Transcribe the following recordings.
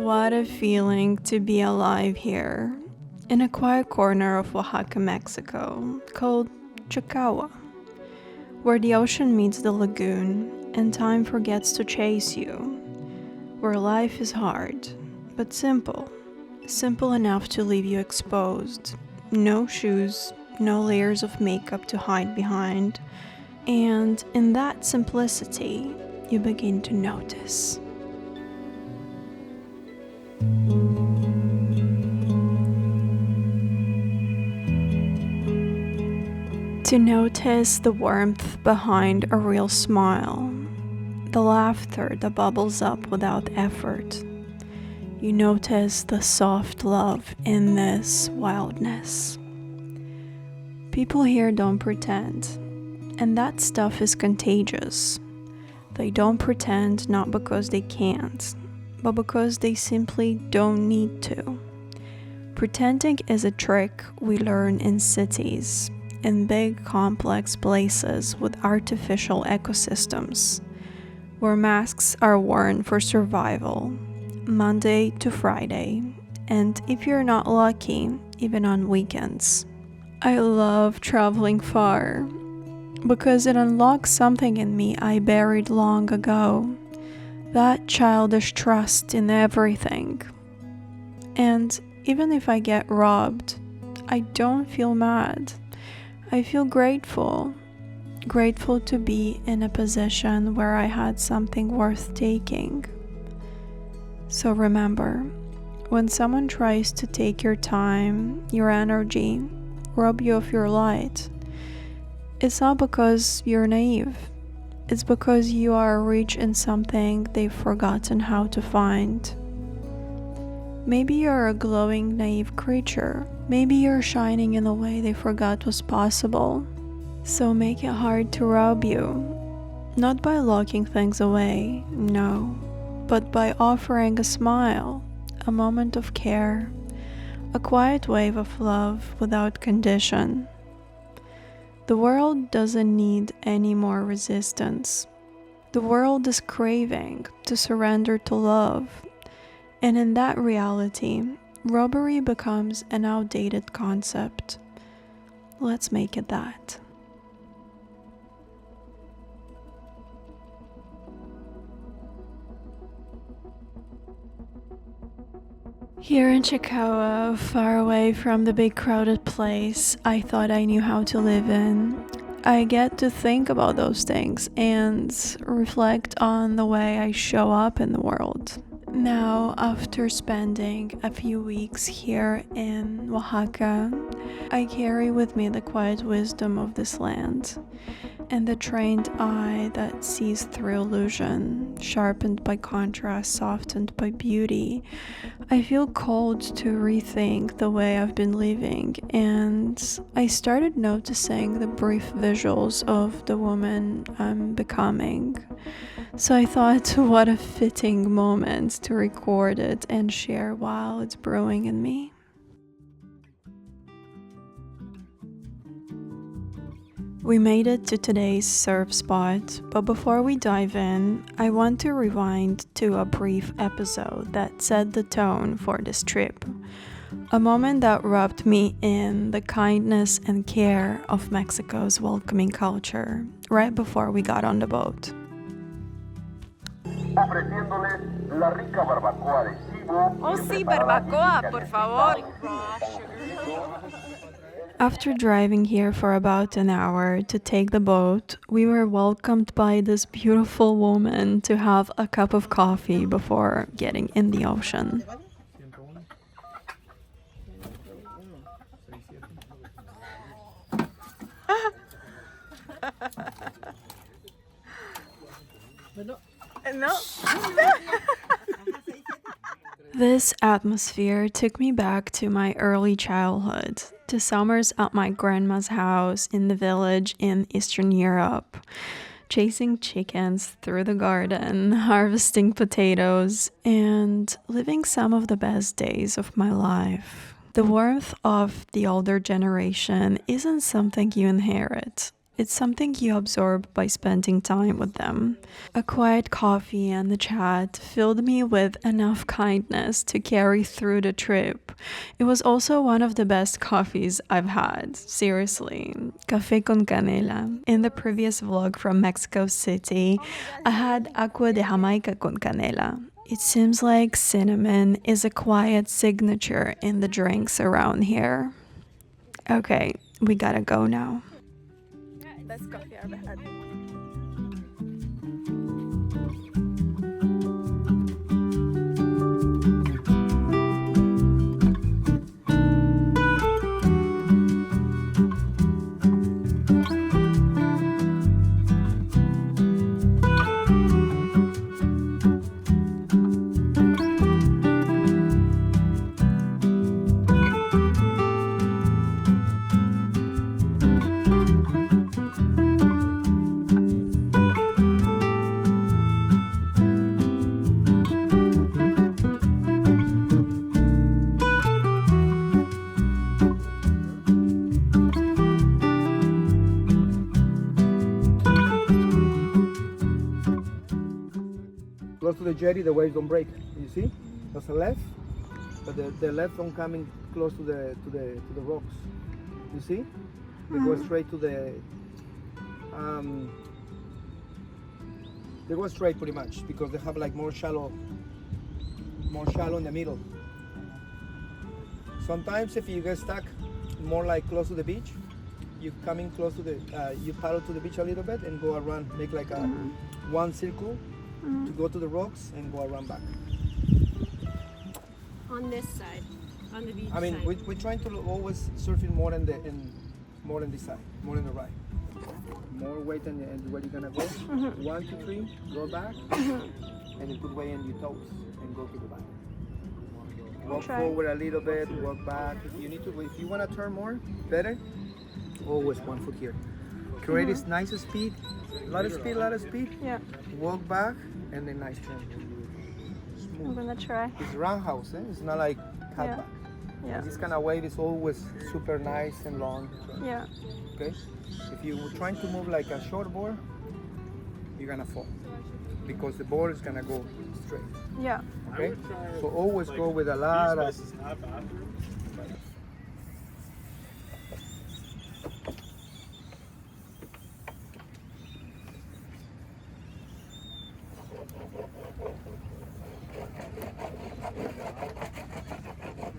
What a feeling to be alive here, in a quiet corner of Oaxaca, Mexico, called Chacahua, where the ocean meets the lagoon and time forgets to chase you, where life is hard, but simple enough to leave you exposed, no shoes, no layers of makeup to hide behind, and in that simplicity, you begin to notice. To notice the warmth behind a real smile, the laughter that bubbles up without effort. You notice the soft love in this wildness. People here don't pretend, and that stuff is contagious. They don't pretend not because they can't, but because they simply don't need to. Pretending is a trick we learn in cities, in big complex places with artificial ecosystems, where masks are worn for survival, Monday to Friday, and if you're not lucky, even on weekends. I love traveling far, because it unlocks something in me I buried long ago, that childish trust in everything. And even if I get robbed, I don't feel mad. I feel grateful to be in a position where I had something worth taking. So remember, when someone tries to take your time, your energy, rob you of your light, it's not because you're naive. It's because you are rich in something they've forgotten how to find. Maybe you're a glowing, naive creature. Maybe you're shining in a way they forgot was possible. So make it hard to rob you. Not by locking things away, no, but by offering a smile, a moment of care, a quiet wave of love without condition. The world doesn't need any more resistance. The world is craving to surrender to love. And in that reality, robbery becomes an outdated concept. Let's make it that. Here in Chacahua, far away from the big crowded place I thought I knew how to live in, I get to think about those things and reflect on the way I show up in the world. Now, after spending a few weeks here in Oaxaca, I carry with me the quiet wisdom of this land and the trained eye that sees through illusion, sharpened by contrast, softened by beauty. I feel called to rethink the way I've been living, and I started noticing the brief visuals of the woman I'm becoming. So I thought, what a fitting moment to record it and share while it's brewing in me. We made it to today's surf spot, but before we dive in, I want to rewind to a brief episode that set the tone for this trip. A moment that rubbed me in the kindness and care of Mexico's welcoming culture, right before we got on the boat. Ofreciéndoles la rica barbacoa de chivo. Oh, sí, barbacoa, por favor. After driving here for about an hour to take the boat, we were welcomed by this beautiful woman to have a cup of coffee before getting in the ocean. No. This atmosphere took me back to my early childhood, to summers at my grandma's house in the village in Eastern Europe, chasing chickens through the garden, harvesting potatoes, and living some of the best days of my life. The warmth of the older generation isn't something you inherit. It's something you absorb by spending time with them. A quiet coffee and the chat filled me with enough kindness to carry through the trip. It was also one of the best coffees I've had, seriously. Café con canela. In the previous vlog from Mexico City, I had agua de Jamaica con canela. It seems like cinnamon is a quiet signature in the drinks around here. Okay, we gotta go now. Best coffee I've ever had. Close to the jetty, the waves don't break. You see? There's a left, but the left don't come in close to the rocks. You see? They go straight to the. They go straight pretty much because they have like more shallow in the middle. Sometimes if you get stuck more like close to the beach, you come in close to the. You paddle to the beach a little bit and go around, make like a one circle. To go to the rocks and go around back. On this side, on the beach I mean, side. we're trying to always surfing more than more than this side, more than the right. More weight and where you're gonna go. 1, 2, 3, go back, and a good way in your toes and go to the back. Walk forward a little bit, walk back. If you need to, if you wanna turn more, better. Always 1 foot here. Create this nice speed, a lot of speed. Yeah, Walk back and then nice turn. Smooth. I'm gonna try. It's roundhouse, It's not like cutback. Yeah, This kind of wave is always super nice and long. yeah. Okay? If you're trying to move like a short board, you're gonna fall because the board is gonna go straight. Yeah. Okay? So always go with a lot of.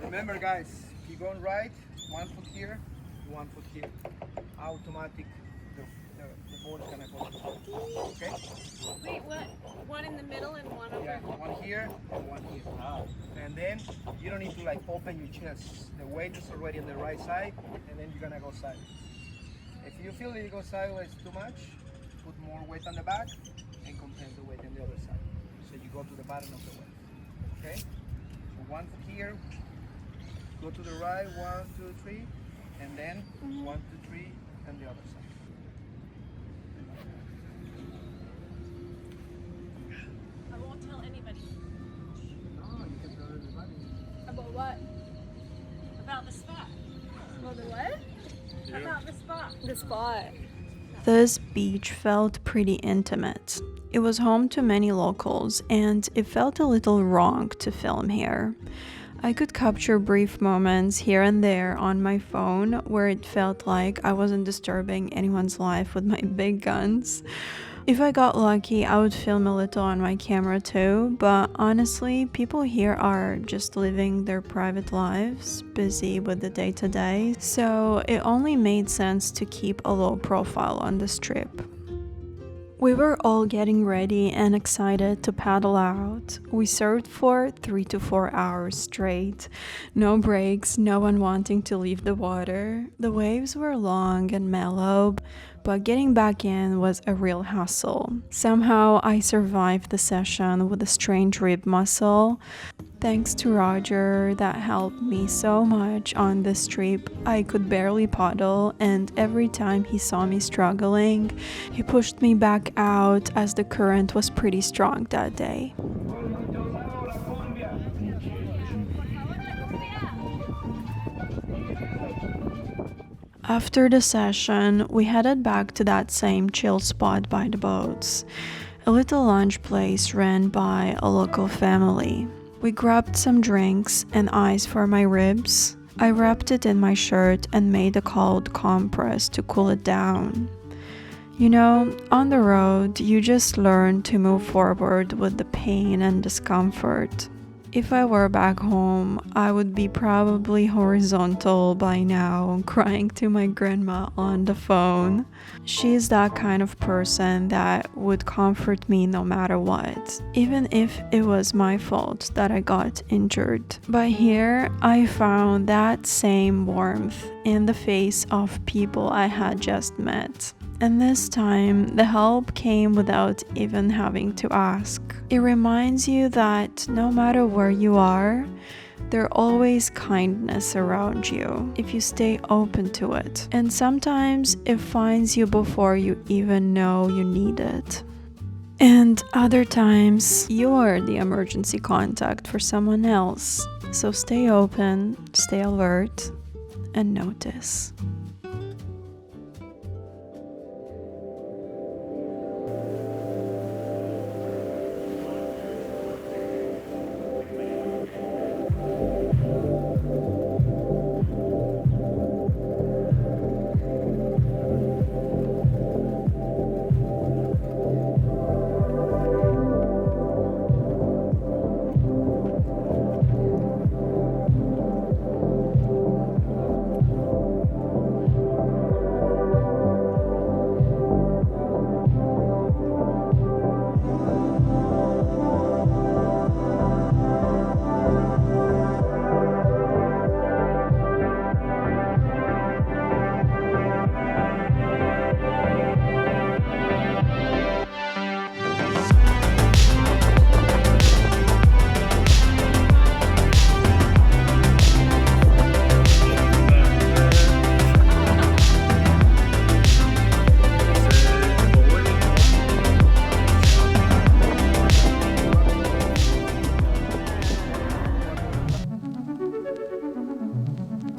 Remember guys, if you're going right, 1 foot here, 1 foot here. Automatic, the board is gonna go. Okay? Wait, what? One in the middle and one over. Yeah, one here and one here. And then you don't need to like open your chest. The weight is already on the right side, and then you're gonna go sideways. If you feel that you go sideways too much, put more weight on the back and compress the weight on the other side. So you go to the bottom of the wave. Okay? So 1 foot here, go to the right, 1, 2, 3, and then 1, 2, 3, and the other side. I won't tell anybody. No, you can tell everybody. About what? About the spot. About the what? About the spot. The spot. This beach felt pretty intimate. It was home to many locals, and it felt a little wrong to film here. I could capture brief moments here and there on my phone where it felt like I wasn't disturbing anyone's life with my big guns. If I got lucky, I would film a little on my camera too, but honestly, people here are just living their private lives, busy with the day-to-day, so it only made sense to keep a low profile on this trip. We were all getting ready and excited to paddle out. We surfed for 3 to 4 hours straight. No breaks, no one wanting to leave the water. The waves were long and mellow, but getting back in was a real hassle. Somehow I survived the session with a strained rib muscle. Thanks to Roger, that helped me so much on this trip. I could barely paddle, and every time he saw me struggling, he pushed me back out as the current was pretty strong that day. After the session, we headed back to that same chill spot by the boats, a little lunch place ran by a local family. We grabbed some drinks and ice for my ribs. I wrapped it in my shirt and made a cold compress to cool it down. You know, on the road, you just learn to move forward with the pain and discomfort. If I were back home, I would be probably horizontal by now, crying to my grandma on the phone. She's that kind of person that would comfort me no matter what, even if it was my fault that I got injured. But here, I found that same warmth in the face of people I had just met. And this time, the help came without even having to ask. It reminds you that no matter where you are, there's always kindness around you if you stay open to it. And sometimes it finds you before you even know you need it. And other times, you are the emergency contact for someone else. So stay open, stay alert, and notice.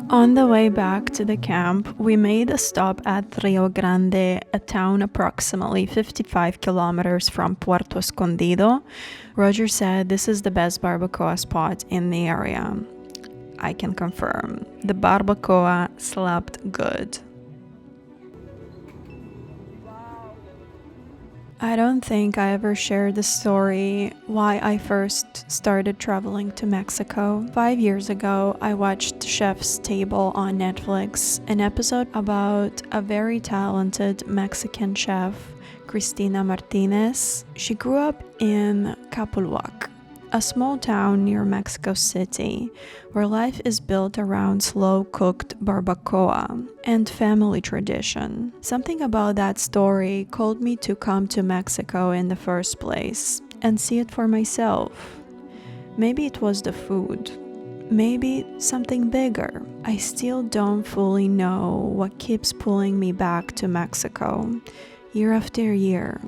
On the way back to the camp, we made a stop at Rio Grande, a town approximately 55 kilometers from Puerto Escondido. Roger said this is the best barbacoa spot in the area. I can confirm. The barbacoa slapped good. I don't think I ever shared the story why I first started traveling to Mexico. 5 years ago, I watched Chef's Table on Netflix, an episode about a very talented Mexican chef, Cristina Martinez. She grew up in Capulhuac, a small town near Mexico City, where life is built around slow-cooked barbacoa and family tradition. Something about that story called me to come to Mexico in the first place and see it for myself. Maybe it was the food, maybe something bigger. I still don't fully know what keeps pulling me back to Mexico year after year.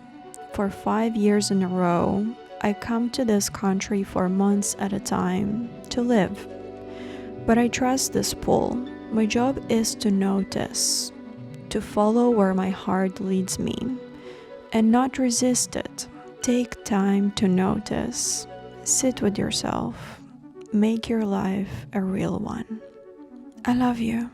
For 5 years in a row, I come to this country for months at a time to live. But I trust this pull. My job is to notice, to follow where my heart leads me, and not resist it. Take time to notice. Sit with yourself. Make your life a real one. I love you.